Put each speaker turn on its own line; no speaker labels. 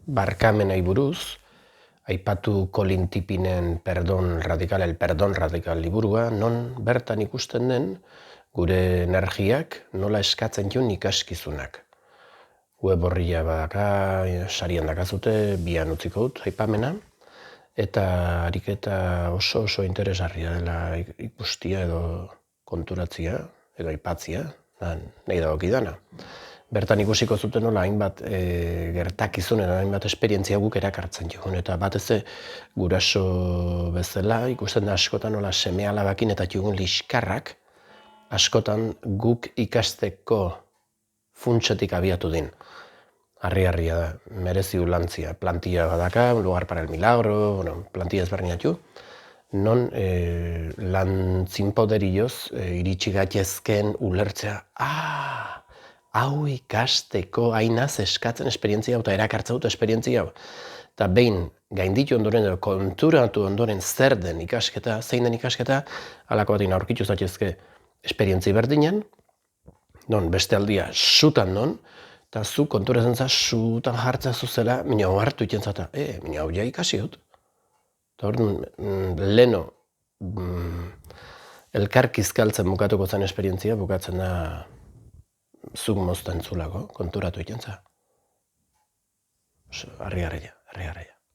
barkamenei buruz, aipatu Colin Tippinen El Perdón Radical liburua, non bertan ikusten den gure energiak nola eskatzen jun ikaskizunak. Web horria badaka, sarian dakazute, bian utziko dut, aipamena, eta ariketa oso interesgarria dela ikustia edo konturatzia, edo aipatzia, nahi dagokidana. Bertan ikusiko zuten nola hainbat gertakizunen, hainbat esperientzia guk erakartzen joan. Eta batez guraso bezala ikusten da askotan nola seme-alabakin eta jugun liskarrak askotan guk ikasteko funtsetik abiatu din. Harri-harria da, merezi du lantzia. Plantilla badaka, lugar para el milagro, plantilla ezberdinatu, non lan zinpoderioz iritsi gaitezken ulertzea, hau ikasteko hainaz eskatzen esperientzia hau eta erakartza dut esperientzia hau. Eta behin gainditu ondoren edo konturatu ondoren zer den ikasketa, zein den ikasketa, halako batin aurkitu zaitezke esperientzi berdinen, non beste aldia sutan non, eta zu konturatzen za sutan jartzea zuzela, mina hartu iten zata, mina hau ja ikasi dut. Eta hor, leno elkarkizkaltzen bukatuko zen esperientzia, bukatzen da zuk mozten zulako, konturatu iten za. Harri-harria.